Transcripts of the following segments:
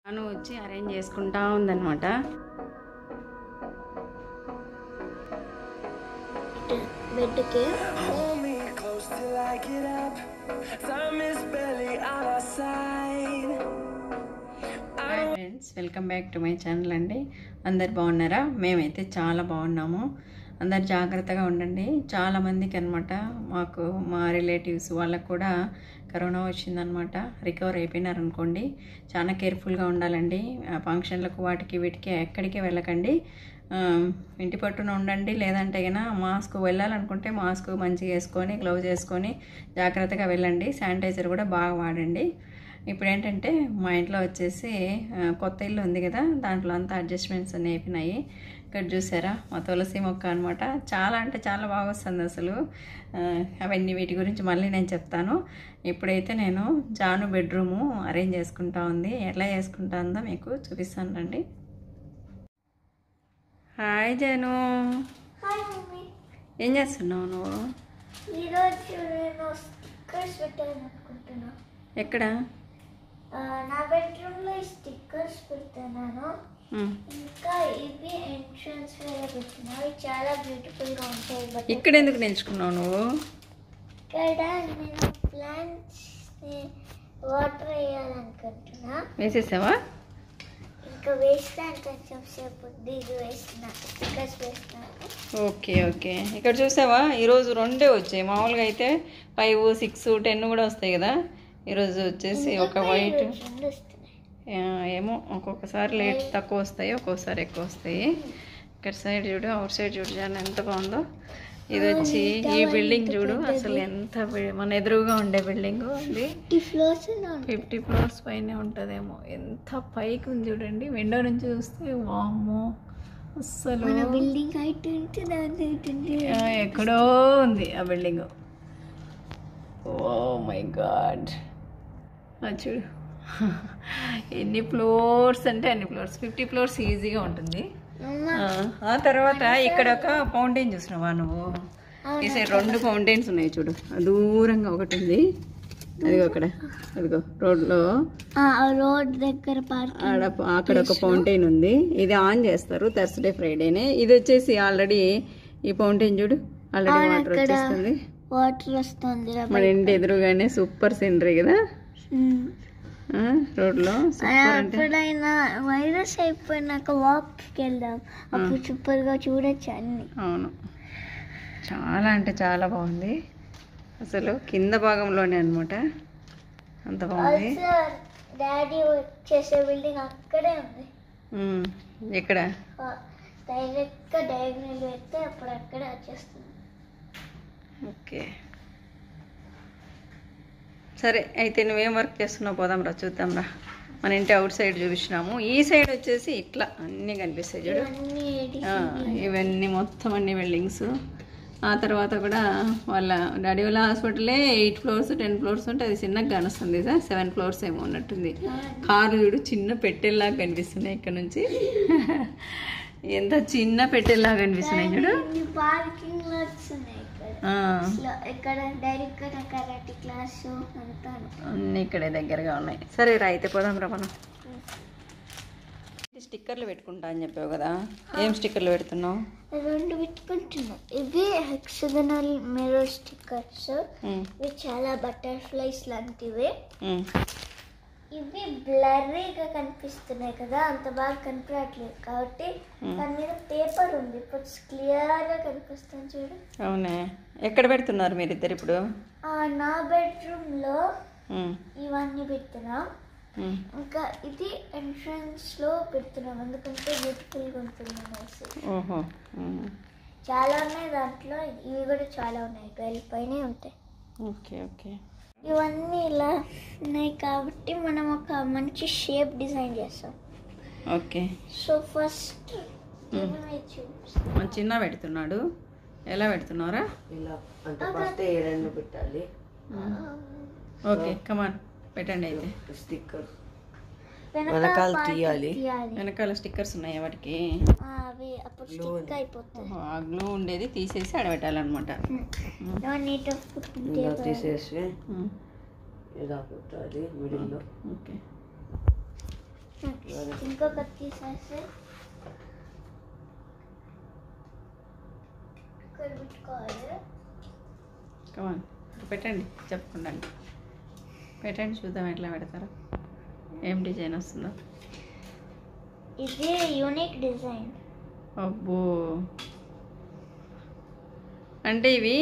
అను వచ్చి అరేంజ్ చేసుకుంటా ఉందన్నమాట. బెడ్కి hi friends, welcome back to my channel అండి. అందరు బాగున్నారా? మేమైతే చాలా బాగున్నాము. అందరు జాగ్రత్తగా ఉండండి. చాలామందికి అనమాట మాకు మా రిలేటివ్స్ వాళ్ళకు కూడా కరోనా వచ్చిందనమాట. రికవర్ అయిపోయినారనుకోండి. చాలా కేర్ఫుల్గా ఉండాలండి. ఫంక్షన్లకు వాటికి వీటికి ఎక్కడికి వెళ్ళకండి. ఇంటి పట్టున ఉండండి. లేదంటే అయినా మాస్క్ వెళ్ళాలనుకుంటే మాస్క్ మంచిగా వేసుకొని గ్లౌజ్ వేసుకొని జాగ్రత్తగా వెళ్ళండి. శానిటైజర్ కూడా బాగా వాడండి. ఇప్పుడు ఏంటంటే మా ఇంట్లో వచ్చేసి కొత్త ఇల్లు ఉంది కదా, దాంట్లో అంతా అడ్జస్ట్మెంట్స్ అన్నీ అయిపోయినాయి. ఇక్కడ చూసారా మా తులసి మొక్క అనమాట. చాలా అంటే చాలా బాగా వస్తుంది అసలు. అవన్నీ వీటి గురించి మళ్ళీ నేను చెప్తాను. ఇప్పుడైతే నేను జాను బెడ్రూము అరేంజ్ చేసుకుంటా ఉంది. ఎట్లా చేసుకుంటా ఉందో మీకు చూపిస్తాను రండి. హాయ్ జాను, ఏం చేస్తున్నావు నువ్వు? ఎక్కడ? నా బెడ్రూమ్ లో స్టిక్కర్స్ పెడుతున్నాను. ఇంకా ఇవి ఎంట్రన్స్ వేరే పెట్టినా. చాలా బ్యూటిఫుల్ గా ఉంటాయి. ఇక్కడ ఎందుకు నిల్చుకున్నావు నువ్వు? ఇక్కడ నేను ప్లాంట్స్ వాటర్ వేయాలనుకుంటున్నా. వేసేసావా? ఇంకా వేస్తాను కొంచెం సేపు. ఇది వేస్తున్నా, స్టిక్కర్స్ వేస్తున్నాను. Okay okay. ఇక్కడ చూసావా, ఈరోజు 2 వచ్చాయి. మామూలుగా అయితే 5, 6, 10 కూడా వస్తాయి కదా. ఈరోజు వచ్చేసి ఒక వైట్. ఏమో ఒక్కొక్కసారి లేట్ తక్కువ వస్తాయి, ఒక్కొక్కసారి ఎక్కువ వస్తాయి. ఇక్కడ సైడ్ చూడు, అవుట్ సైడ్ చూడు జాన్ ఎంత బాగుందో. ఇది వచ్చి ఈ బిల్డింగ్ చూడు అసలు ఎంత మన ఎదురుగా ఉండే బిల్డింగ్. అది 50 ఫ్లోర్స్ పైన ఉంటుందేమో. ఎంత పైకి ఉంది చూడండి. విండో నుంచి చూస్తే వామ్మో అసలు బిల్డింగ్ హైట్ ఎక్కడో ఉంది ఆ బిల్డింగ్. ఓ మై గాడ్, చూడు ఎన్ని ఫ్లోర్స్ అంటే అన్ని ఫ్లోర్స్. 50 ఫ్లోర్స్ ఈజీగా ఉంటుంది. ఆ తర్వాత ఇక్కడ ఒక ఫౌంటైన్ చూసినావా నువ్వు? ఈ సైడ్ 2 ఫౌంటైన్స్ ఉన్నాయి చూడు. దూరంగా ఒకటి ఉంది, అదిగో అక్కడ, అదిగో రోడ్లో రోడ్ దగ్గర అక్కడ ఒక ఫౌంటైన్ ఉంది. ఇది ఆన్ చేస్తారు థర్స్డే ఫ్రైడేనే. ఇది వచ్చేసి ఆల్రెడీ ఈ ఫౌంటైన్ చూడు ఆల్రెడీ వాటర్ వచ్చేస్తుంది. వాటర్ వస్తుంది మన ఇంటి ఎదురుగానే. సూపర్ సీనరీ కదా రోడ్లో. ఎప్పుడైనా వైరస్ అయిపోయినాక వాక్కి వెళ్దాం, అప్పుడు సూపర్ గా చూడొచ్చు అన్ని. అవును, చాలా అంటే చాలా బాగుంది అసలు. కింద భాగంలోనే అనమాట, అంత బాగుంది. డాడీ చేసే బిల్డింగ్ అక్కడే ఉంది. ఎక్కడ? డైరెక్ట్ గా డయాగ్నల్ పెడితే అప్పుడు అక్కడే వచ్చేస్తుంది. ఓకే సరే, అయితే నువ్వేం వర్క్ చేస్తున్నావు పోదాం రా, చూద్దాం రా. మన ఇంటి అవుట్ సైడ్ చూపించినాము. ఈ సైడ్ వచ్చేసి ఇట్లా అన్నీ కనిపిస్తాయి చూడు. ఇవన్నీ మొత్తం అన్ని బిల్డింగ్స్. ఆ తర్వాత కూడా వాళ్ళ డాడీ వాళ్ళ హాస్పిటలే 8 ఫ్లోర్స్ 10 ఫ్లోర్స్ ఉంటే అది చిన్నగా కానొస్తుంది సార్. 7 ఫ్లోర్స్ ఏమో ఉన్నట్టుంది. కార్లు చూడు చిన్న పెట్టెల్లాగా కనిపిస్తున్నాయి ఇక్కడ నుంచి. ఎంత చిన్న పెట్టెల్లాగా కనిపిస్తున్నాయి చూడు. పార్కింగ్ లాట్స్ ఉన్నాయి ఇక్కడ. డైరెక్ట్ గా కరాటే క్లాస్ అన్నీ ఇక్కడే దగ్గరగా ఉన్నాయి. సరే రా, అయితే పోదాం రా మనం. స్టిక్కర్లు పెట్టుకుంటా అని చెప్పావు కదా, ఏం స్టిక్కర్లు పెడుతున్నావు? 2 పెట్టుకుంటున్నా. ఇవి హెక్సగనల్ మిర్రర్ స్టిక్కర్స్. ఇవి చాలా బటర్ఫ్లైస్ లాంటివి. ఇవి బ్లర్రీగా కనిపిస్తున్నాయి కదా, అంత బాగా కనిపించట్లేదు కాబట్టి దాని మీద పేపర్ ఉంది. ఇప్పుడు క్లియర్ గా కనిపిస్తుంది చూడు. అవునే. ఎక్కడ పెడుతున్నారు మీరిద్దరు ఇప్పుడు? నా బెడ్రూమ్ లో ఇవన్నీ పెడుతున్నాం. ఇంకా ఇది ఎంట్రన్స్ లో పెడుతున్నాం, ఎందుకంటే బ్యూటిఫుల్ గా ఉంటుంది అనేసి. ఓహో, చాలా ఉన్నాయి దాంట్లో. ఇవి కూడా చాలా ఉన్నాయి, 12 పైనే ఉంటాయి. Okay okay. ఇవన్నీ ఇలా ఉన్నాయి కాబట్టి మనం ఒక మంచి షేప్ డిజైన్ చేస్తాం. ఓకే. సో ఫస్ట్ చిన్న పెడుతున్నాడు. ఎలా పెడుతున్నారా? ఇలా అంటే ఫస్ట్ ఏడెండు పెట్టాలి. ఓకే కమాన్ పెట్టండి. అయితే స్టిక్కర్ వెనకాల తీయాలి. వెనకాల స్టిక్కర్స్ ఉన్నాయి వాటికి. అవి అప్పుడు స్టిక్ అయిపోతాయి. ఆ గ్లూ ఉండేది తీసేసి ఆడబెట్టాలన్నమాట. తీసేసి ఇలా పెట్టాలి మిడిల్లో. ఓకే ఇంకొక తీసేసి ఇక్కడ పెట్టుకోవాలి. కమాన్ పెట్టండి, చెప్పకుండా పెట్టండి, చూద్దాం ఎట్లా పెడతారో, ఏం డిజైన్ వస్తుందో. ఇది యూనిక్ డిజైన్. అబ్బో, అంటే ఇవి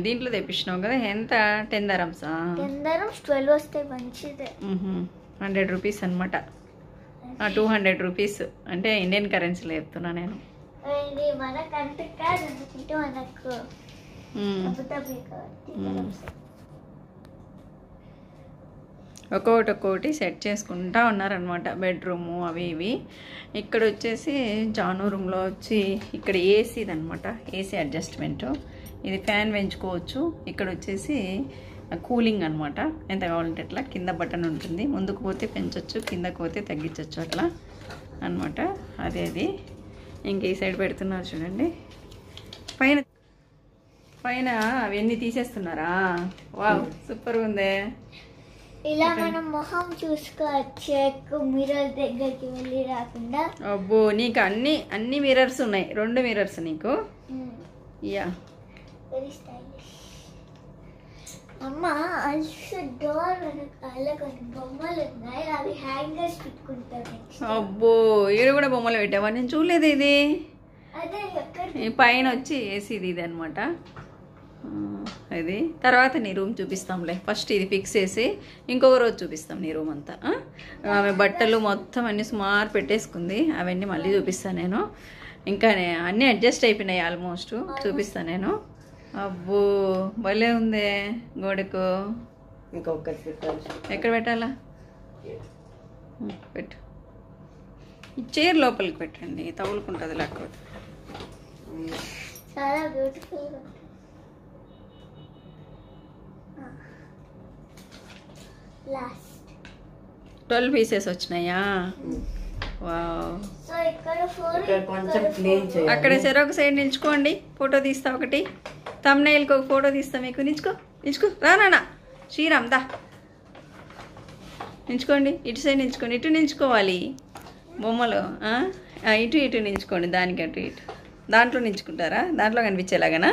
దీంట్లో తెప్పించినావు కదా, ఎంత 10 dirhams? 10 dirhams 12 వస్తే మంచిదే. 100 రూపీస్ అనమాట, 200 రూపీస్ అంటే ఇండియన్ కరెన్సీలో చెప్తున్నా నేను. ఇది మనకు అంత కాదు, ఎందుకంటే మనకు అబుదాబి కాబట్టి ఒక్కొక్కటి సెట్ చేసుకుంటా ఉన్నారనమాట, బెడ్రూము అవి ఇవి. ఇక్కడ వచ్చేసి జాను రూమ్లో వచ్చి ఇక్కడ ఏసీది అనమాట, ఏసీ అడ్జస్ట్మెంటు. ఇది ఫ్యాన్ పెంచుకోవచ్చు. ఇక్కడ వచ్చేసి కూలింగ్ అనమాట, ఎంత కావాలంటే అట్లా. కింద బటన్ ఉంటుంది, ముందుకు పోతే పెంచవచ్చు, కిందకు పోతే తగ్గించవచ్చు, అట్లా అనమాట. అది ఇంక ఈ సైడ్ పెడుతున్నారు చూడండి. పైన అవన్నీ తీసేస్తున్నారా? వావ్, సూపర్గా ఉందే. ఇలా మనం మొహం చూసుకోవచ్చు, ఎక్కువ మిర్రర్ దగ్గరికి వెళ్ళి రాకుండా. అబ్బో, నీకు అన్ని మిర్రర్స్ ఉన్నాయి, 2 మిర్రర్స్ నీకు. Yeah, very stylish. అమ్మ అల్స్ డోర్ వెనకాల కొన్ని బొమ్మలు ఉన్నాయి, అవి హ్యాంగర్స్ పెట్టుకుంటారు. అబ్బో, ఈడు కూడా బొమ్మలు పెట్టావా? నేను చూడలేదు ఇది. అదే ఎక్కడ ఈ పైన వచ్చి ఏసీది ఇది అనమాట. ఇది తర్వాత నీ రూమ్ చూపిస్తాంలే. ఫస్ట్ ఇది ఫిక్స్ చేసి ఇంకొక రోజు చూపిస్తాం నీ రూమ్ అంతా. ఆమె బట్టలు మొత్తం అన్ని సుమారు పెట్టేసుకుంది, అవన్నీ మళ్ళీ చూపిస్తాను నేను. ఇంకా అన్నీ అడ్జస్ట్ అయిపోయినాయి ఆల్మోస్ట్, చూపిస్తాను నేను. అబ్బో, భలే ఉందే గోడకు. ఇంకొకటి పెట్టాలి. ఎక్కడ పెట్టాలా? పెట్టు. ఈ చైర్ లోపలికి పెట్టండి, తగులుకుంటుంది లేకపోతే. చాలా బ్యూటిఫుల్. లాస్ట్ 12 పీసెస్ వచ్చినాయా? వావ్. సో ఇక్కడ 4 ఇక్కడ కొంచెం క్లీన్ చేయాలి. అక్కడ చెరొక సైడ్ నిల్చుకోండి, ఫోటో తీస్తా. ఒకటి తమ్నైల్కి ఒక ఫోటో తీస్తా మీకు. నిల్చుకో రా నాన్న. శ్రీరామ్ దా, నిల్చుకోండి. ఇటు సైడ్ నిల్చుకోండి, ఇటు నిల్చుకోవాలి. బొమ్మలు ఇటు నిల్చుకోండి, దానికి అటు ఇటు. దాంట్లో నిల్చుకుంటారా? దాంట్లో కనిపించేలాగానా?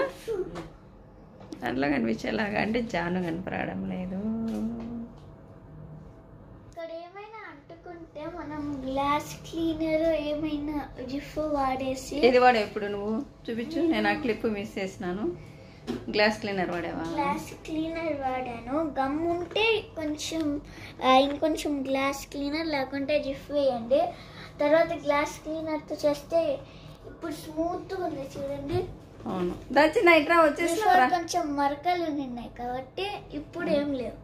దాంట్లో కనిపించేలాగా అంటే జాను కనపడడం లేదు. ఇక్కడ ఏమైనా అంటుకుంటే మనం గ్లాస్ క్లీనర్ ఏమైనా జిఫ్ వాడేసి. ఇది వాడు ఎప్పుడు నువ్వు చూపించు, నేను ఆ క్లిప్ మిస్ చేసినాను. గ్లాస్ క్లీనర్ వాడేవా? గ్లాస్ క్లీనర్ వాడాను. గమ్ ఉంటే కొంచెం ఇంకొంచెం గ్లాస్ క్లీనర్, లేకుంటే జిఫ్ వేయండి. తర్వాత గ్లాస్ క్లీనర్తో చేస్తే ఇప్పుడు స్మూత్గా ఉంది చూడండి. అవును, దచ్చి నైట్రా వచ్చేసినారా? కొంచెం మరకలు ఉన్నాయి కాబట్టి ఇప్పుడు ఏం లేవు.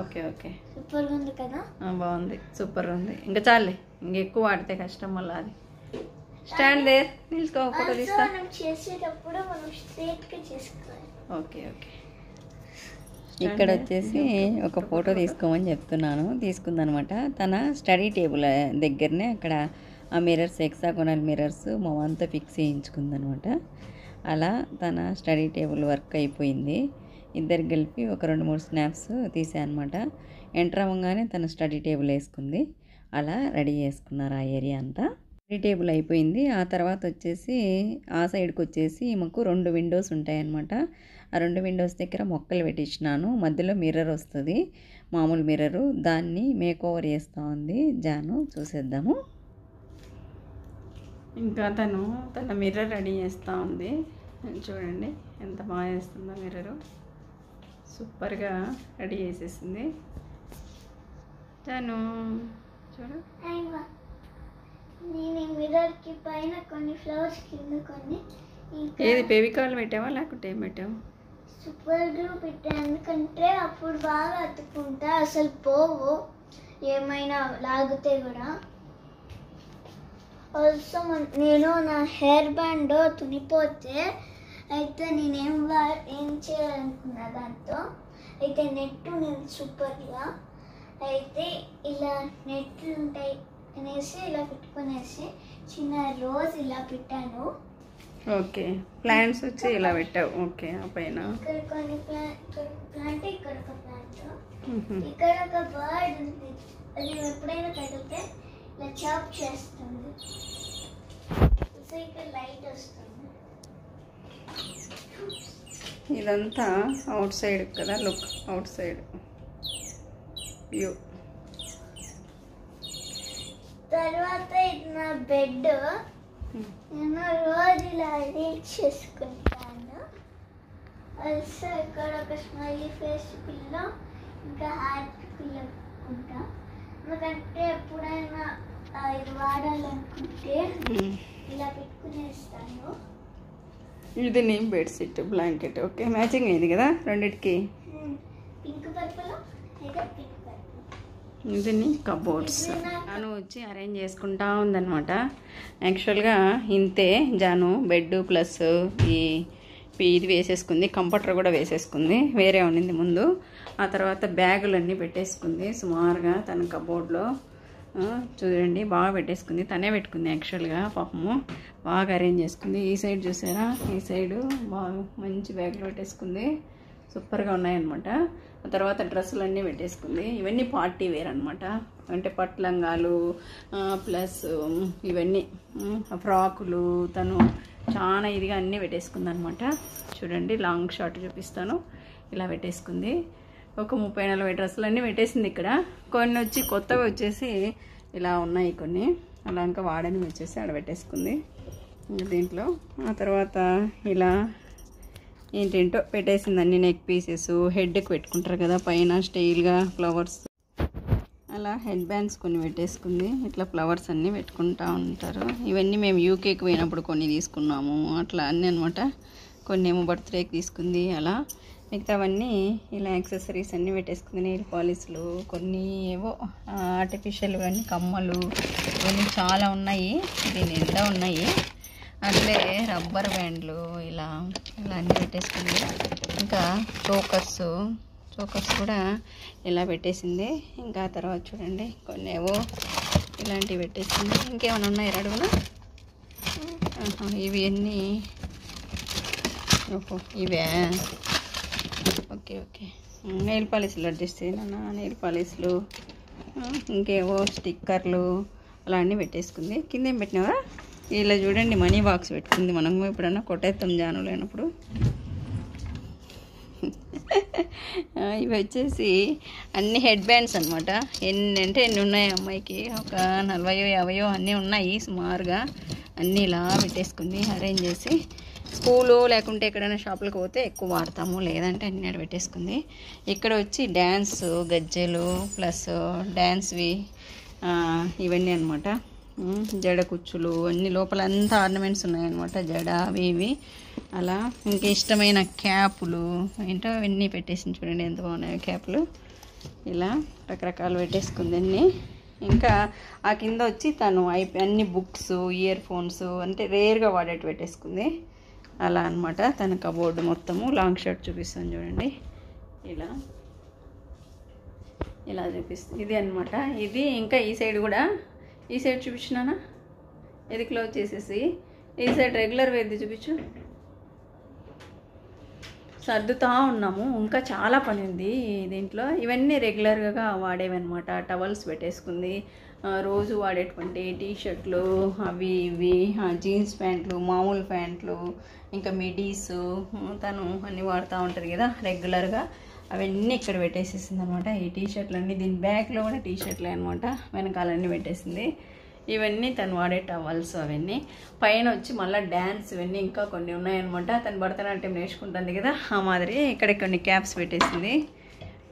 ఓకే ఓకే, సూపర్గా ఉంది కదా. బాగుంది, సూపర్ ఉంది. ఇంకా చాలే, ఇంకెక్కువ వాడితే కష్టం మళ్ళీ. అది స్టాండ్ దేర్, నిల్చుకో, ఫోటో తీస్తా. మనం చేసేటప్పుడు మనం స్ట్రైట్ గా చేసుకోవాలి. Okay okay. ఇక్కడ వచ్చేసి ఒక ఫోటో తీసుకోమని చెప్తున్నాను, తీసుకుందనమాట. తన స్టడీ టేబుల్ దగ్గరనే అక్కడ ఆ మిర్రర్స్, హెక్సాగోనల్ మిర్రర్స్ మొత్తం ఫిక్స్ చేయించుకుందనమాట. అలా తన స్టడీ టేబుల్ వర్క్ అయిపోయింది. ఇద్దరు కలిపి ఒక 2-3 స్నాప్స్ తీసాయన్నమాట. ఎంటర్ అవ్వగానే తన స్టడీ టేబుల్ వేసుకుంది. అలా రెడీ చేసుకున్నారు ఆ ఏరియా అంతా. స్టడీ టేబుల్ అయిపోయింది. ఆ తర్వాత వచ్చేసి ఆ సైడ్కి వచ్చేసి మాకు 2 విండోస్ ఉంటాయన్నమాట. ఆ 2 విండోస్ దగ్గర మొక్కలు పెట్టించినాను. మధ్యలో మిర్రర్ వస్తుంది, మామూలు మిర్రరు. దాన్ని మేక్ ఓవర్ చేస్తూ ఉంది జాను. చూసేద్దాము. ఇంకా తన మిర్రర్ రెడీ చేస్తూ ఉంది. చూడండి ఎంత బాగా చేస్తుందో మిర్రరు. సూపర్గా రెడీ చేసేసింది జాను. చూడు, నేను ఈ మిర్రర్ కి పైన కొన్ని ఫ్లవర్స్ కింద కొన్ని ఏది ఫెవికాల్ పెట్టావా లేకుంటే ఏం పెట్టావు? సూపర్ గ్లూ పెట్టాను, ఎందుకంటే అప్పుడు బాగా అతుక్కుంటా, అసలు పోవు ఏమైనా లాగితే కూడా. ఆల్సో నేను నా హెయిర్ బ్యాండ్ తునిపోతే అయితే ఏం చేయాలనుకున్నా దాంతో అయితే నెట్ నేను సూపర్గా అయితే ఇలా నెట్లు ఉంటాయి అనేసి ఇలా పెట్టుకునేసి చిన్న రోజ్ ఇలా పెట్టాను. ఓకే, ప్లాంట్స్ వచ్చి ఇలా పెట్టావు. ఓకే, ఆ పైన ఇక్కడ కొన్ని ప్లాంట్, ఇక్కడ ఒక ప్లాంట్, ఇక్కడ ఒక బర్డ్ ఉంది. అది ఎప్పుడైనా కడిగితే ఇలా చాప్ చేస్తుంది. సో ఇక్కడ లైట్ వస్తుంది. ఇదంతా అవుట్ సైడ్ కదా, లుక్ అవుట్ సైడ్ వ్యూ. తర్వాత ఇది నా బెడ్. నేను రోజు ఇలా అరేంజ్ చేసుకుంటాను. అల్సో ఇక్కడ ఒక స్మైలీ ఫేస్ పిల్ల, ఇంకా హ్యాపీ పిల్ల పెట్టుకుంటా. ఎందుకంటే ఎప్పుడైనా ఇది వాడాలనుకుంటే ఇలా పెట్టుకునేస్తాను. ఇది నీ బెడ్షీట్, బ్లాంకెట్. ఓకే, మ్యాచింగ్ అయింది కదా రెండిటికి. పింక్ పర్పుల్, అయితే పింక్ పర్పుల్. ఇది నీ కబోర్డ్స్. జాను వచ్చి అరేంజ్ చేసుకుంటా ఉందన్నమాట. యాక్చువల్గా ఇంతే జాను బెడ్ ప్లస్ ఇది వేసేసుకుంది, కంఫర్టర్ కూడా వేసేసుకుంది. వేరే ఉండింది ముందు. ఆ తర్వాత బ్యాగులన్నీ పెట్టేసుకుంది సుమారుగా తన కబోర్డ్లో. చూడండి బాగా పెట్టేసుకుంది, తనే పెట్టుకుంది యాక్చువల్గా. పాపము బాగా అరేంజ్ చేసుకుంది. ఈ సైడ్ చూసారా, ఈ సైడు బాగా మంచి బ్యాగులు పెట్టేసుకుంది, సూపర్గా ఉన్నాయన్నమాట. ఆ తర్వాత డ్రెస్సులు అన్నీ పెట్టేసుకుంది. ఇవన్నీ పార్టీ వేర్ అనమాట, అంటే పట్లంగాలు ప్లస్ ఇవన్నీ ఫ్రాకులు. తను చాలా ఇదిగా అన్నీ పెట్టేసుకుంది అనమాట. చూడండి లాంగ్ షార్ట్ చూపిస్తాను. ఇలా పెట్టేసుకుంది. ఒక 30-40 డ్రెస్సులు అన్నీ పెట్టేసింది ఇక్కడ. కొన్ని వచ్చి కొత్తవి వచ్చేసి ఇలా ఉన్నాయి కొన్ని, అలా ఇంకా వాడని వచ్చేసి ఆడ పెట్టేసుకుంది దీంట్లో. ఆ తర్వాత ఇలా ఏంటేంటో పెట్టేసింది అన్ని, నెక్ పీసెస్, హెడ్కి పెట్టుకుంటారు కదా పైన స్టైల్గా ఫ్లవర్స్, అలా హెడ్ బ్యాండ్స్ కొన్ని పెట్టేసుకుంది. ఇట్లా ఫ్లవర్స్ అన్నీ పెట్టుకుంటూ ఉంటారు. ఇవన్నీ మేము యూకేకి పోయినప్పుడు కొన్ని తీసుకున్నాము, అట్లా అన్నీ అనమాట. కొన్ని ఏమో బర్త్డేకి తీసుకుంది. అలా మిగతావన్నీ ఇలా యాక్సెసరీస్ అన్నీ పెట్టేసుకుంది. నెయిల్ పాలిష్లు, కొన్ని ఏవో ఆర్టిఫిషియల్ అన్నీ, కమ్మలు, ఇవన్నీ చాలా ఉన్నాయి. దీని నిండా ఉన్నాయి. అట్లే రబ్బర్ బ్యాండ్లు ఇలా ఇలా అన్నీ పెట్టేసుకుంది. ఇంకా చోకర్స్ కూడా ఇలా పెట్టేసింది. ఇంకా తర్వాత చూడండి కొన్ని ఏవో ఇలాంటివి పెట్టేసింది. ఇంకేమైనా ఉన్నాయి అడుగునా? ఇవి అన్నీ, ఓహో ఇవే. ఓకే ఓకే, నెయిల్ పాలిష్లు అడ్జస్ట్ చేయనా, నెయిల్ పాలిష్లు, ఇంకేవో స్టిక్కర్లు అలా అన్నీ పెట్టేసుకుంది. కింద ఏం పెట్టినావా? ఇలా చూడండి మనీ బాక్స్ పెట్టుకుంది. మనము ఎప్పుడన్నా కొట్టేస్తాం జాను లేనప్పుడు. ఇవి వచ్చేసి అన్ని హెడ్ బ్యాండ్స్ అనమాట. ఎన్ని ఉన్నాయి అమ్మాయికి, ఒక 40-50 అన్నీ ఉన్నాయి సుమారుగా. అన్నీ ఇలా పెట్టేసుకుంది అరేంజ్ చేసి. స్కూలు లేకుంటే ఎక్కడైనా షాపులకు పోతే ఎక్కువ వాడతాము, లేదంటే అన్నీ అక్కడ పెట్టేసుకుంది. ఇక్కడ వచ్చి డ్యాన్స్ గజ్జెలు ప్లస్ డ్యాన్స్వి ఇవన్నీ అనమాట. జడ కుచ్చులు అన్ని లోపల అంతా ఆర్నమెంట్స్ ఉన్నాయన్నమాట, జడ అవి ఇవి అలా. ఇంకా ఇష్టమైన క్యాపులు ఏంటో అవన్నీ పెట్టేసింది. చూడండి ఎంత బాగున్నాయో క్యాపులు. ఇలా రకరకాలు పెట్టేసుకుంది అన్నీ. ఇంకా ఆ కింద వచ్చి తను అన్ని బుక్స్, ఇయర్ ఫోన్స్, అంటే రేర్గా వాడేటి పెట్టేసుకుంది. అలా అనమాట తన కబోర్డు మొత్తము. లాంగ్ షర్ట్ చూపిస్తాను చూడండి, ఇలా ఇలా చూపిస్తుంది. ఇది అనమాట ఇది. ఇంకా ఈ సైడ్ కూడా, ఈ సైడ్ చూపించినానా, ఇది క్లోజ్ చేసేసి ఈ సైడ్ రెగ్యులర్ వేర్ది చూపించు. సర్దుతా ఉన్నాము, ఇంకా చాలా పని ఉంది దీంట్లో. ఇవన్నీ రెగ్యులర్గా వాడేవన్నమాట. టవల్స్ పెట్టేసుకుంది, రోజు వాడేటువంటి టీషర్ట్లు అవి ఇవి, జీన్స్ ప్యాంట్లు, మామూలు ప్యాంట్లు, ఇంకా మిడీస్ తను అన్నీ వాడుతూ ఉంటుంది కదా రెగ్యులర్గా. అవన్నీ ఇక్కడ పెట్టేసేసింది అనమాట. ఈ టీషర్ట్లు అన్నీ, దీని బ్యాగ్లో కూడా టీషర్ట్లే అనమాట, వెనకాలన్నీ పెట్టేసింది. ఇవన్నీ తను వాడే టవల్స్ అవన్నీ. పైన వచ్చి మళ్ళీ డ్యాన్స్ ఇవన్నీ ఇంకా కొన్ని ఉన్నాయన్నమాట. తను భరతనాట్యం నేర్చుకుంటుంది కదా, ఆ మాదిరి ఇక్కడ కొన్ని క్యాప్స్ పెట్టేసింది.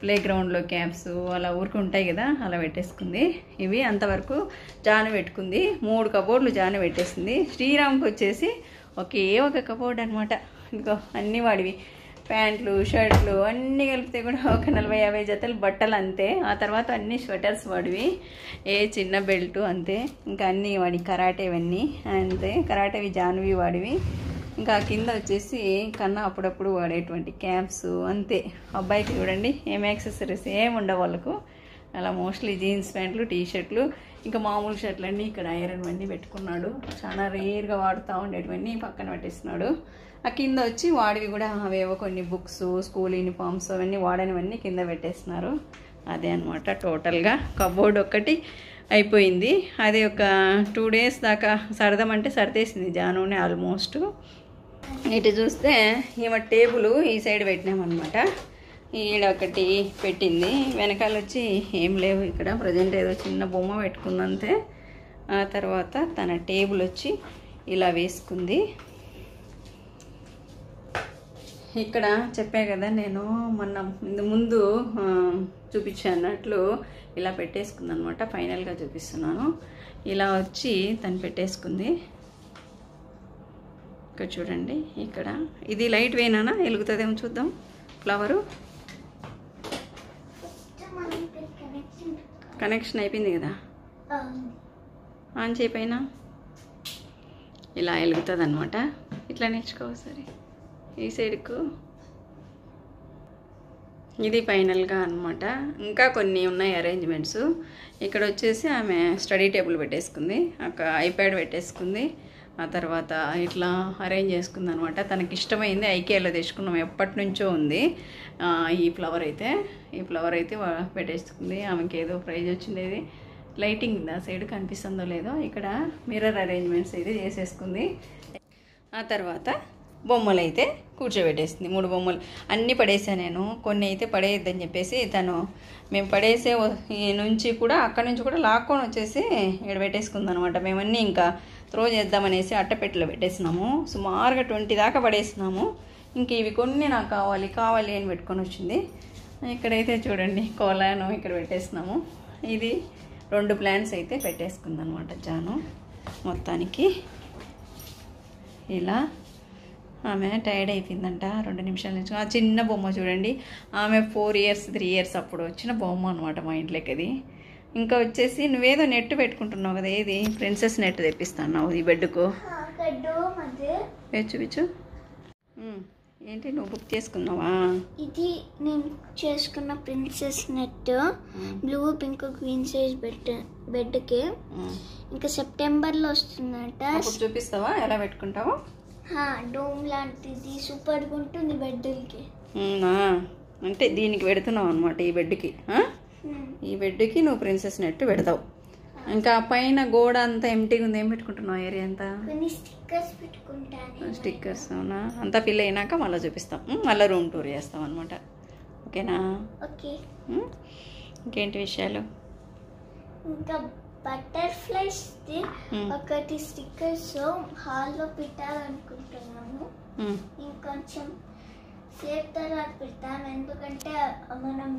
ప్లే గ్రౌండ్లో క్యాప్స్ అలా ఊరికి ఉంటాయి కదా, అలా పెట్టేసుకుంది. ఇవి అంతవరకు జాను పెట్టుకుంది. 3 కబోర్డులు జాను పెట్టేసింది. శ్రీరామ్కి వచ్చేసి ఒకే ఒక కబోర్డ్ అనమాట. ఇంకో అన్నీ వాడివి, ప్యాంట్లు షర్ట్లు అన్నీ కలిపితే కూడా ఒక 40-50 జతలు బట్టలు అంతే. ఆ తర్వాత అన్ని స్వెటర్స్ వాడివి, ఏ చిన్న బెల్టు అంతే. ఇంకా అన్నీ వాడి కరాటేవన్నీ అంతే, కరాటేవి జానువి వాడివి. ఇంకా కింద వచ్చేసి కన్నా అప్పుడప్పుడు వాడేటువంటి క్యాప్స్ అంతే. అబ్బాయికి చూడండి ఏం యాక్సెసరీస్ ఏమి ఉండవు వాళ్ళకు. అలా మోస్ట్లీ జీన్స్ ప్యాంట్లు, టీషర్ట్లు, ఇంకా మామూలు షర్ట్లు అన్నీ ఇక్కడ ఐరన్ అన్నీ పెట్టుకున్నాడు. చాలా రేర్గా వాడుతూ ఉండేటివన్నీ పక్కన పెట్టేస్తున్నాడు. ఆ కింద వచ్చి వాడివి కూడా అవేవో కొన్ని బుక్స్, స్కూల్ యూనిఫామ్స్ అవన్నీ వాడనివన్నీ కింద పెట్టేస్తున్నారు. అదే అనమాట టోటల్గా కబోర్డ్ ఒక్కటి అయిపోయింది. అది ఒక 2 days దాకా సర్దమంటే సర్దేసింది జానుని ఆల్మోస్ట్. ఇటు చూస్తే ఈమె టేబుల్ ఈ సైడ్ పెట్టినామన్నమాట. ఈడ ఒకటి పెట్టింది, వెనకాల వచ్చి ఏం లేవు ఇక్కడ. ప్రజెంట్ ఏదో చిన్న బొమ్మ పెట్టుకుందంతే. ఆ తర్వాత తన టేబుల్ వచ్చి ఇలా వేసుకుంది. ఇక్కడ చెప్పా కదా నేను మొన్న ముందు చూపించినట్లు ఇలా పెట్టేసుకుంది అనమాట. ఫైనల్గా చూపిస్తున్నాను. ఇలా వచ్చి తను పెట్టేసుకుంది. ఇక్కడ చూడండి, ఇక్కడ ఇది లైట్ వేనానా వెలుగుతుందేమో చూద్దాం. ఫ్లవరు కనెక్షన్ అయిపోయింది కదా, ఆన్ చేయపోయినా ఇలా వెలుగుతుంది అనమాట. ఇట్లా నేర్చుకో సరే ఈ సైడ్కు. ఇది ఫైనల్గా అనమాట. ఇంకా కొన్ని ఉన్నాయి అరేంజ్మెంట్స్. ఇక్కడ వచ్చేసి ఆమె స్టడీ టేబుల్ పెట్టేసుకుంది, ఒక ఐప్యాడ్ పెట్టేసుకుంది. ఆ తర్వాత ఇట్లా అరేంజ్ చేసుకుంది అనమాట. తనకి ఇష్టమైంది, ఐకేలో తెచ్చుకున్నాం, ఎప్పటి నుంచో ఉంది ఈ ఫ్లవర్ అయితే పెట్టేసుకుంది. ఆమెకి ఏదో ప్రైజ్ వచ్చిండేది. లైటింగ్ ఆ సైడ్ కనిపిస్తుందో లేదో. ఇక్కడ మిర్రర్ అరేంజ్మెంట్స్ అయితే చేసేసుకుంది. ఆ తర్వాత బొమ్మలు అయితే కూర్చోబెట్టేసింది. 3 బొమ్మలు అన్నీ పడేసా నేను. కొన్ని అయితే పడేయద్దని చెప్పేసి తను మేము పడేసే నుంచి కూడా అక్కడి నుంచి కూడా లాక్కొని వచ్చేసి ఇక్కడ పెట్టేసుకుంది అనమాట. మేమన్నీ ఇంకా త్రో చేద్దామనేసి అట్టపెట్టెలో పెట్టేసినాము. సుమారుగా 20 దాకా పడేసినాము. ఇంక ఇవి కొన్ని నాకు కావాలి అని పెట్టుకొని వచ్చింది. ఇక్కడైతే చూడండి కోలాను ఇక్కడ పెట్టేసినాము. ఇది 2 ప్లాంట్స్ అయితే పెట్టేసుకుంది అనమాట జాను. మొత్తానికి ఇలా ఆమె టైర్డ్ అయిపోయిందంట 2 నిమిషాల నుంచి. ఆ చిన్న బొమ్మ చూడండి, ఆమె 4 years 3 years అప్పుడు వచ్చిన బొమ్మ అనమాట మా ఇంట్లోకి అది. ఇంకా వచ్చేసి నువ్వేదో నెట్ పెట్టుకుంటున్నావు కదా, ఏది ప్రిన్సెస్ నెట్ తెప్పిస్తున్నావు ఈ బెడ్కు. చూపించు. ఏంటి నువ్వు బుక్ చేసుకున్నావా? ఇది నేను చేసుకున్న princess net, blue pink green size బెడ్కి. ఇంకా సెప్టెంబర్లో వస్తుందట. చూపిస్తావా ఎలా పెట్టుకుంటావో? డోమ్ లాంటిది సూపర్గా ఉంటుంది బెడ్కి. అంటే దీనికి పెడుతున్నావు అనమాట ఈ బెడ్కి. ఈ బెడ్కి నువ్వు ప్రిన్సెస్ నెట్ పెడతావు. ఇంకా పైన గోడ అంతా ఎంటీగా ఉంది, ఏం పెట్టుకుంటున్నావు ఏరియా అంతా? స్టిక్కర్స్ పెట్టుకుంటాను. స్టిక్కర్స్ అవునా? అంతా ఫిల్ అయినాక మళ్ళీ చూపిస్తాం, మళ్ళీ రూమ్ టూర్ చేస్తాం అనమాట. ఓకేనా? ఓకే. ఇంకేంటి విషయాలు? ఇంకా బటర్ఫ్లైస్ ఒకటి స్టిక్కర్స్ హాల్లో పెట్టాలనుకుంటున్నాము. ఇంకొంచెం సేఫ్ తర్వాత పెడతాం, ఎందుకంటే మనం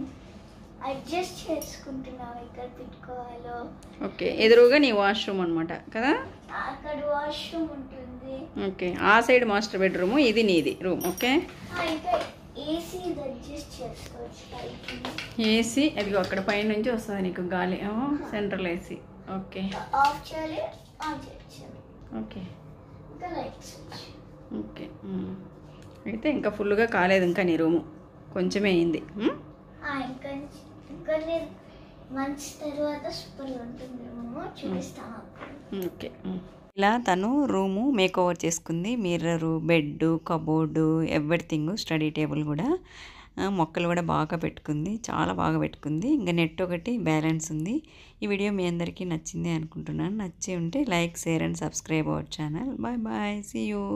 అడ్జస్ట్ చేసుకుంటున్నాం ఎక్కడ పెట్టుకోవాలో. ఓకే, ఎదురుగా నీ వాష్రూమ్ అనమాట కదా? అక్కడ వాష్రూమ్ ఉంటుంది. ఓకే, ఆ సైడ్ మాస్టర్ బెడ్రూమ్, ఇది నీది రూమ్. ఓకే, ఇంకా ఏసీ అడ్జస్ట్ చేసుకోవచ్చు. ఏసీ అది అక్కడ పైన నుంచి వస్తుంది నీకు గాలి, సెంట్రల్ ఏసీ. ఓకే, ఆఫ్ చేయాలి, ఆన్ చేయొచ్చు. ఓకే, ఇంకా లైట్స్. ఓకే, అయితే ఇంకా ఫుల్గా కాలేదు ఇంకా నీ రూము, కొంచెమే అయింది. ఇంకొన్ని మంత్స్ తర్వాత సూపర్గా ఉంటుంది రూము, చూపిస్తాము. ఓకే, ఇలా తను రూము మేక్ ఓవర్ చేసుకుంది. Mirror, bed, cupboard, everything, study table కూడా, మొక్కలు కూడా బాగా పెట్టుకుంది, చాలా బాగా పెట్టుకుంది. ఇంకా నెట్ ఒకటి బ్యాలెన్స్ ఉంది. ఈ వీడియో మీ అందరికీ నచ్చింది అనుకుంటున్నాను. నచ్చి ఉంటే like, share and subscribe our channel. Bye bye, see you.